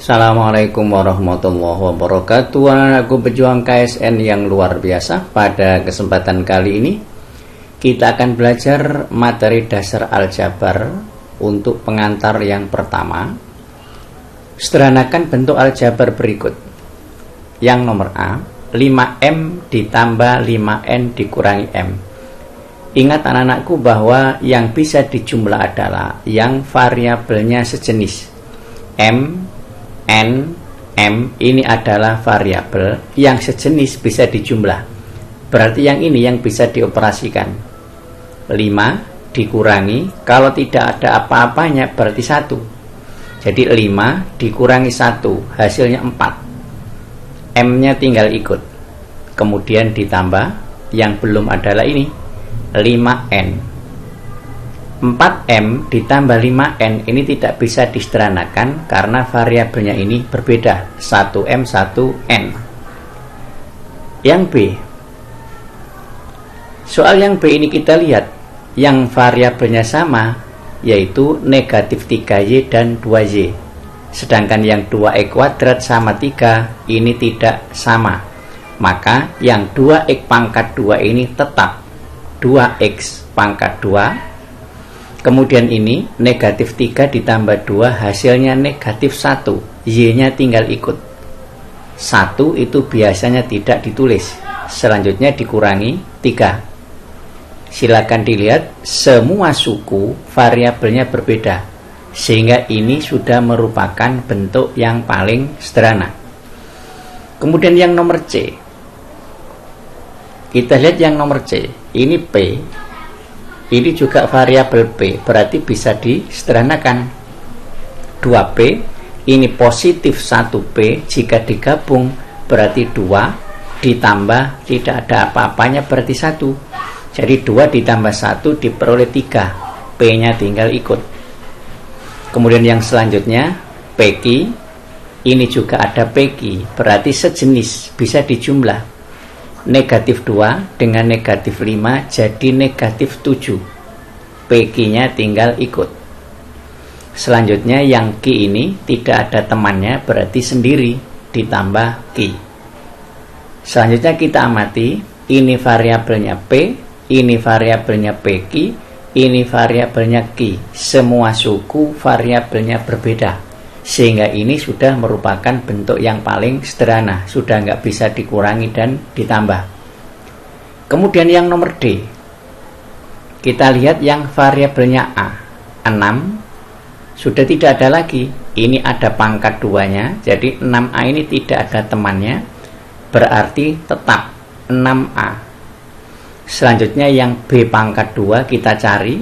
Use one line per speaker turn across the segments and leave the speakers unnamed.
Assalamualaikum warahmatullahi wabarakatuh. Anak-anakku pejuang KSN yang luar biasa. Pada kesempatan kali ini kita akan belajar materi dasar aljabar untuk pengantar yang pertama. Sederhanakan bentuk aljabar berikut. Yang nomor A, 5M ditambah 5N dikurangi M. Ingat anak-anakku bahwa yang bisa dijumlah adalah yang variabelnya sejenis. M, N, M ini adalah variabel yang sejenis bisa dijumlah. Berarti yang ini yang bisa dioperasikan. 5 dikurangi, kalau tidak ada apa-apanya berarti 1. Jadi 5 dikurangi 1 hasilnya 4. M-nya tinggal ikut. Kemudian ditambah yang belum adalah ini 5N. 4M ditambah 5N ini tidak bisa disederhanakan karena variabelnya ini berbeda, 1M 1N. Yang B, soal yang B ini kita lihat yang variabelnya sama, yaitu negatif 3Y dan 2Y, sedangkan yang 2X kuadrat sama 3 ini tidak sama. Maka yang 2X pangkat 2 ini tetap 2X pangkat 2. Kemudian ini negatif 3 ditambah 2 hasilnya negatif 1. Y-nya tinggal ikut. 1 itu biasanya tidak ditulis. Selanjutnya dikurangi 3. Silakan dilihat, semua suku variabelnya berbeda. Sehingga ini sudah merupakan bentuk yang paling sederhana. Kemudian yang nomor C. Kita lihat yang nomor C. Ini P. Ini juga variabel P, berarti bisa disederhanakan. 2P, ini positif 1P, jika digabung berarti 2, ditambah tidak ada apa-apanya berarti 1. Jadi 2 ditambah 1 diperoleh 3, P-nya tinggal ikut. Kemudian yang selanjutnya, PQ, ini juga ada PQ, berarti sejenis, bisa dijumlah. Negatif 2 dengan negatif 5 jadi negatif 7. PQ-nya tinggal ikut. Selanjutnya yang Q ini tidak ada temannya, berarti sendiri, ditambah Q. Selanjutnya kita amati, ini variabelnya P, ini variabelnya PQ, ini variabelnya Q. Semua suku variabelnya berbeda, sehingga ini sudah merupakan bentuk yang paling sederhana, sudah nggak bisa dikurangi dan ditambah. Kemudian yang nomor D, kita lihat yang variabelnya A, 6, sudah tidak ada lagi, ini ada pangkat 2-nya, jadi 6A ini tidak ada temannya, berarti tetap 6A. Selanjutnya yang B pangkat 2 kita cari,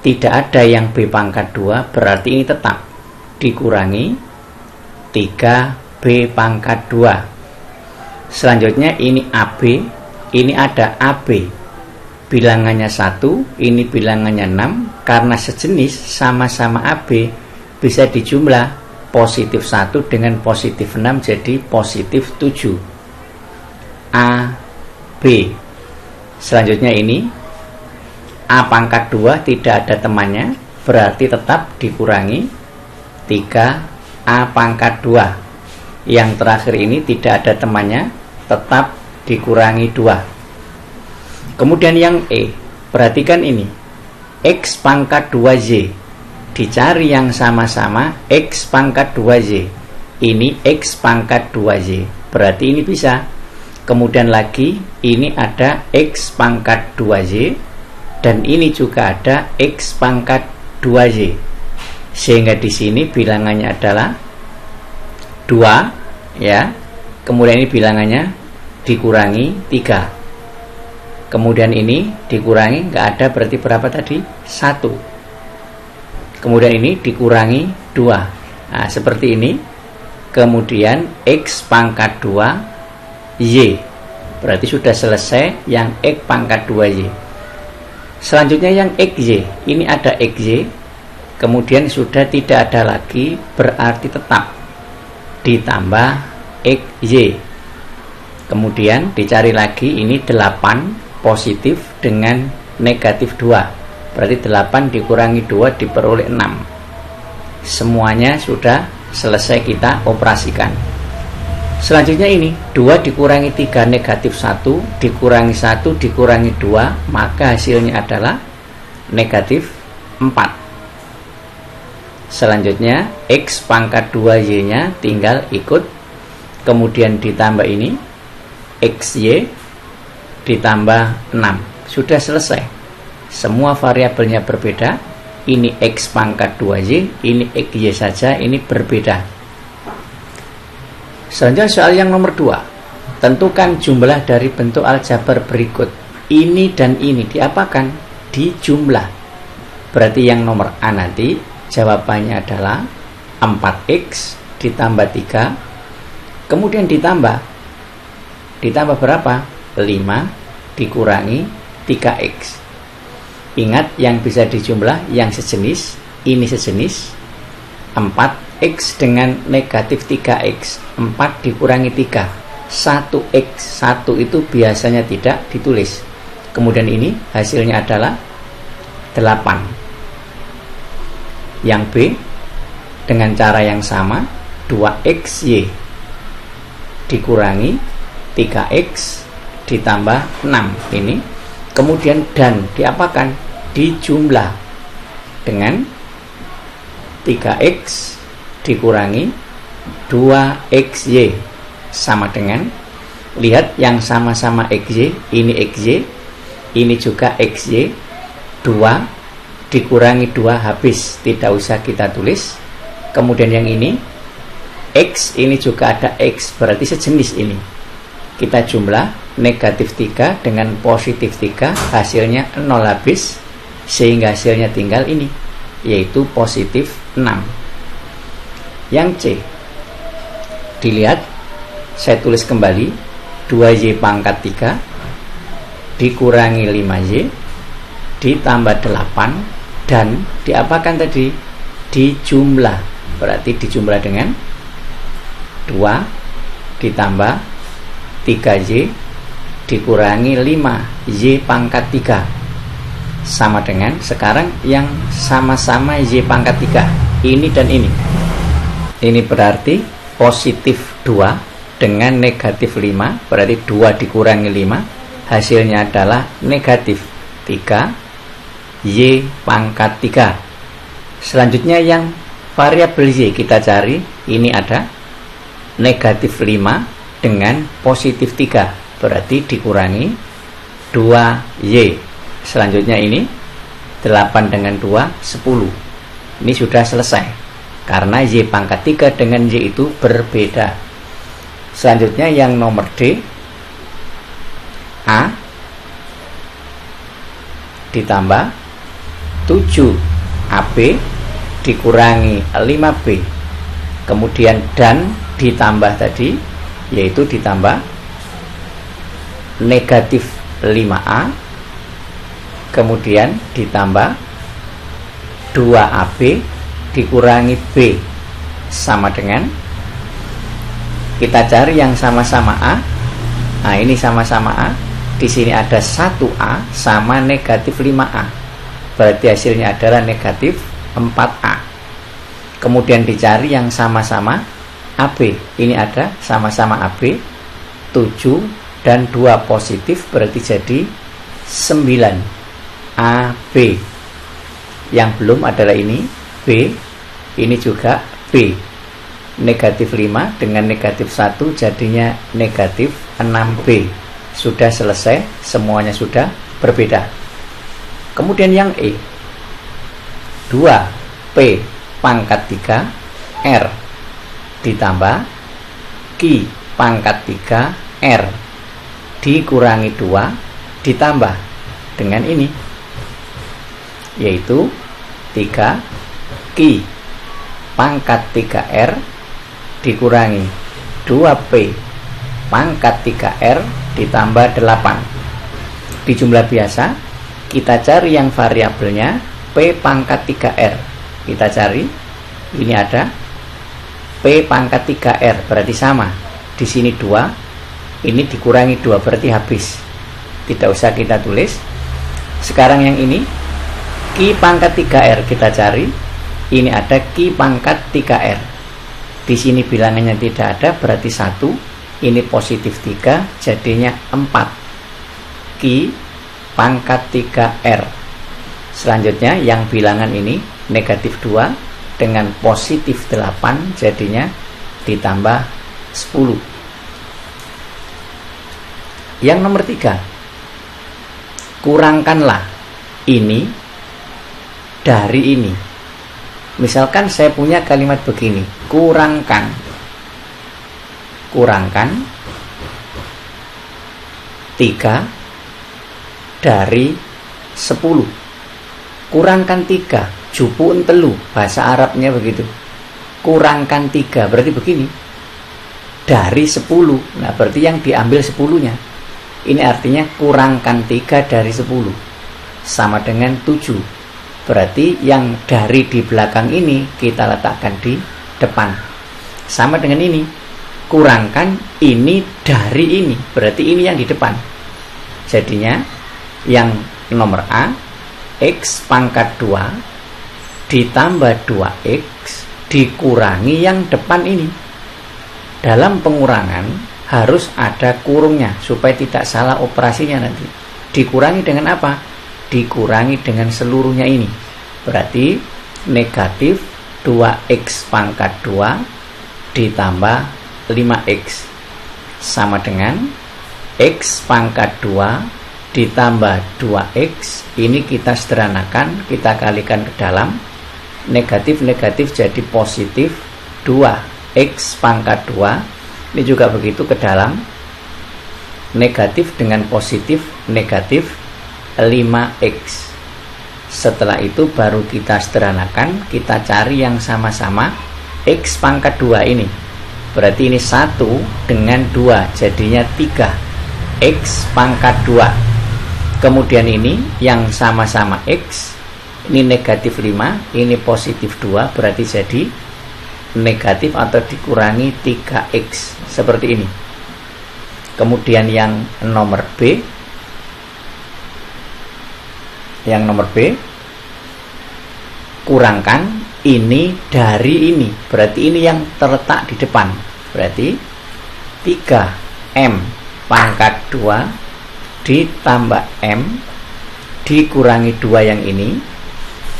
tidak ada yang B pangkat 2, berarti ini tetap, dikurangi 3B pangkat 2. Selanjutnya ini AB, ini ada AB, bilangannya 1, ini bilangannya 6, karena sejenis sama-sama AB bisa dijumlah, positif 1 dengan positif 6 jadi positif 7. AB. Selanjutnya ini A pangkat 2 tidak ada temannya, berarti tetap dikurangi 3A pangkat 2. Yang terakhir ini tidak ada temannya, tetap dikurangi 2. Kemudian yang E, perhatikan ini, X pangkat 2Y, dicari yang sama-sama X pangkat 2Y, ini X pangkat 2Y, berarti ini bisa. Kemudian lagi ini ada X pangkat 2Y, dan ini juga ada X pangkat 2Y, sehingga di sini bilangannya adalah 2, ya. Kemudian ini bilangannya dikurangi 3. Kemudian ini dikurangi, nggak ada, berarti berapa tadi? 1. Kemudian ini dikurangi 2. Nah, seperti ini. Kemudian X pangkat 2 Y, berarti sudah selesai yang X pangkat 2Y. Selanjutnya yang XY, ini ada XY, kemudian sudah tidak ada lagi, berarti tetap ditambah XY. Kemudian dicari lagi, ini 8 positif dengan negatif 2, berarti 8 dikurangi 2 diperoleh 6. Semuanya sudah selesai kita operasikan. Selanjutnya ini 2 dikurangi 3 negatif 1 dikurangi 1 dikurangi 2, maka hasilnya adalah negatif 4. Selanjutnya X pangkat 2Y nya tinggal ikut, kemudian ditambah ini XY ditambah 6. Sudah selesai. Semua variabelnya berbeda. Ini X pangkat 2Y, ini XY saja, ini berbeda. Selanjutnya soal yang nomor 2. Tentukan jumlah dari bentuk aljabar berikut. Ini dan ini diapakan? Dijumlah. Berarti yang nomor A nanti jawabannya adalah 4X ditambah 3, kemudian ditambah berapa? 5 dikurangi 3X. Ingat, yang bisa dijumlah yang sejenis, ini sejenis. 4X dengan negatif 3X, 4 dikurangi 3, 1X, 1 itu biasanya tidak ditulis. Kemudian ini hasilnya adalah 8. Yang B dengan cara yang sama, 2XY dikurangi 3X ditambah 6 ini. Kemudian dan diapakan? Dijumlah dengan 3X dikurangi 2XY sama dengan, lihat yang sama-sama XY, ini XY, ini juga XY, 2 dikurangi 2 habis, tidak usah kita tulis. Kemudian yang ini X, ini juga ada X, berarti sejenis ini. Kita jumlah negatif 3 dengan positif 3, hasilnya 0 habis, sehingga hasilnya tinggal ini, yaitu positif 6. Yang C, dilihat, saya tulis kembali, 2Y pangkat 3 dikurangi 5Y ditambah 8, dan diapakan tadi? Dijumlah. Berarti dijumlah dengan 2 ditambah 3Y dikurangi 5Y pangkat 3 sama dengan, sekarang yang sama-sama Y pangkat 3, ini dan ini. Ini berarti positif 2 dengan negatif 5, berarti 2 dikurangi 5, hasilnya adalah negatif 3 Y pangkat 3. Selanjutnya yang variabel Y kita cari, ini ada negatif 5 dengan positif 3, berarti dikurangi 2Y. Selanjutnya ini 8 dengan 2, 10. Ini sudah selesai, karena Y pangkat 3 dengan Y itu berbeda. Selanjutnya yang nomor D, A ditambah 7AB dikurangi 5B, kemudian dan ditambah tadi, yaitu ditambah negatif 5A, kemudian ditambah 2AB dikurangi B sama dengan, kita cari yang sama-sama A. Nah, ini sama-sama A. Di sini ada 1A sama negatif 5A. Berarti hasilnya adalah negatif 4A. Kemudian dicari yang sama-sama AB. Ini ada sama-sama AB, 7 dan 2 positif, berarti jadi 9. AB. Yang belum adalah ini B, ini juga B. Negatif 5 dengan negatif 1 jadinya negatif 6B. Sudah selesai, semuanya sudah berbeda. Kemudian yang E, 2P pangkat 3 R ditambah Q pangkat 3 R dikurangi 2 ditambah dengan ini, yaitu 3Q pangkat 3R dikurangi 2P pangkat 3R ditambah 8. Di jumlah biasa kita cari yang variabelnya P pangkat 3R. Kita cari, ini ada P pangkat 3R, berarti sama. Di sini 2, ini dikurangi 2, berarti habis. Tidak usah kita tulis. Sekarang yang ini Q pangkat 3R kita cari. Ini ada Q pangkat 3R. Di sini bilangannya tidak ada, berarti 1. Ini positif 3, jadinya 4 Q pangkat 3R. Selanjutnya yang bilangan ini negatif 2 dengan positif 8, jadinya ditambah 10. Yang nomor 3, kurangkanlah ini dari ini. Misalkan saya punya kalimat begini, kurangkan 3 dari 10. Kurangkan 3, jupuun telu, bahasa Arabnya begitu. Kurangkan 3, berarti begini, dari 10. Nah, berarti yang diambil 10-nya. Ini artinya kurangkan 3 dari 10, sama dengan 7. Berarti yang dari di belakang ini kita letakkan di depan. Sama dengan ini, kurangkan ini dari ini, berarti ini yang di depan. Jadinya yang nomor A, X pangkat 2 ditambah 2X dikurangi yang depan ini. Dalam pengurangan harus ada kurungnya supaya tidak salah operasinya nanti. Dikurangi dengan apa? Dikurangi dengan seluruhnya ini. Berarti negatif 2X pangkat 2 ditambah 5X sama dengan X pangkat 2 ditambah 2X. Ini kita sederhanakan, kita kalikan ke dalam. Negatif-negatif jadi positif 2X pangkat 2. Ini juga begitu ke dalam. Negatif dengan positif, negatif 5X. Setelah itu baru kita sederhanakan, kita cari yang sama-sama X pangkat 2 ini. Berarti ini 1 dengan 2 jadinya 3 X pangkat 2. Kemudian ini yang sama-sama X, ini negatif 5, ini positif 2, berarti jadi negatif atau dikurangi 3X seperti ini. Kemudian yang nomor B, kurangkan ini dari ini, berarti ini yang terletak di depan. Berarti 3M pangkat 2 ditambah M dikurangi 2 yang ini,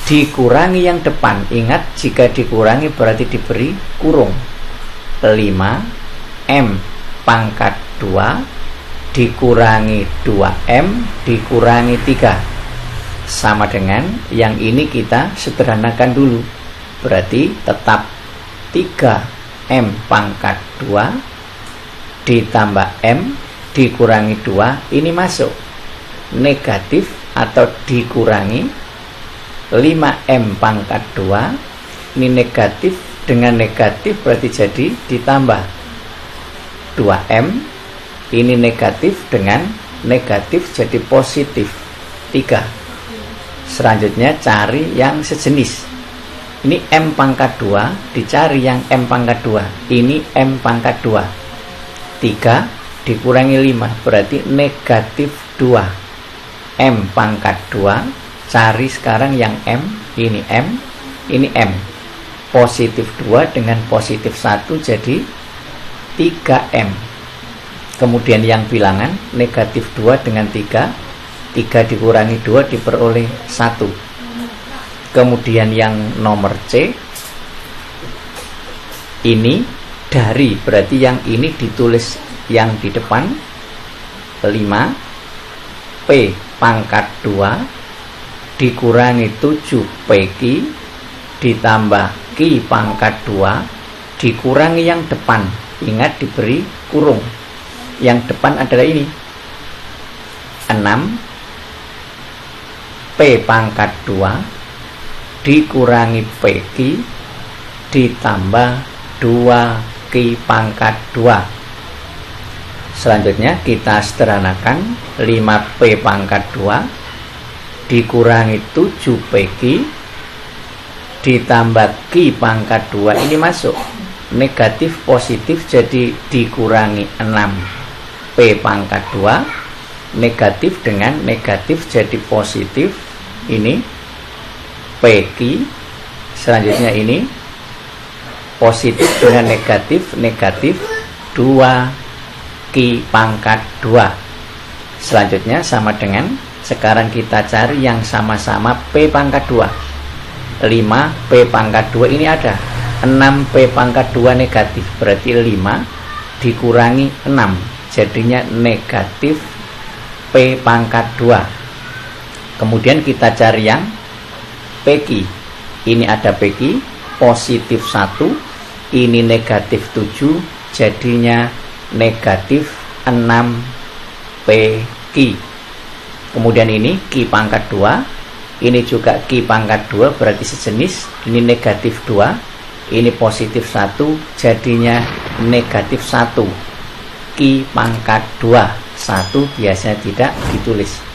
dikurangi yang depan. Ingat, jika dikurangi berarti diberi kurung. 5M pangkat 2 dikurangi 2M dikurangi 3 sama dengan yang ini kita sederhanakan dulu. Berarti tetap 3M pangkat 2 ditambah M dikurangi 2, ini masuk negatif atau dikurangi 5M pangkat 2. Ini negatif dengan negatif berarti jadi ditambah 2M. Ini negatif dengan negatif jadi positif 3. Selanjutnya cari yang sejenis. Ini M pangkat 2, dicari yang M pangkat 2. Ini M pangkat 2. 3 dikurangi 5 berarti negatif 2. M pangkat 2, cari sekarang yang M. Ini M, ini M. Positif 2 dengan positif 1 jadi 3M. Kemudian yang bilangan negatif 2 dengan 3 dikurangi 2 diperoleh 1. Kemudian yang nomor C, ini dari, berarti yang ini ditulis yang di depan. 5P pangkat 2 dikurangi 7PQ ditambah Q pangkat 2 dikurangi yang depan. Ingat, diberi kurung. Yang depan adalah ini 6 P pangkat 2 dikurangi PQ ditambah 2Q pangkat 2. Selanjutnya kita sederhanakan. 5P pangkat 2 dikurangi 7PQ ditambah Q pangkat 2, ini masuk negatif positif jadi dikurangi 6P pangkat 2. Negatif dengan negatif jadi positif, ini PQ. Selanjutnya ini positif dengan negatif, negatif 2 Ki pangkat 2. Selanjutnya sama dengan, sekarang kita cari yang sama-sama P pangkat 2. 5 P pangkat 2 ini ada 6 P pangkat 2 negatif, berarti 5 dikurangi 6 jadinya negatif P pangkat 2. Kemudian kita cari yang PQ. Ini ada PQ positif 1, ini negatif 7, jadinya negatif 6 PQ. Kemudian ini Q pangkat 2, ini juga Q pangkat 2, berarti sejenis. Ini negatif 2, ini positif 1, jadinya negatif 1 Q pangkat 2. 1 biasanya tidak ditulis.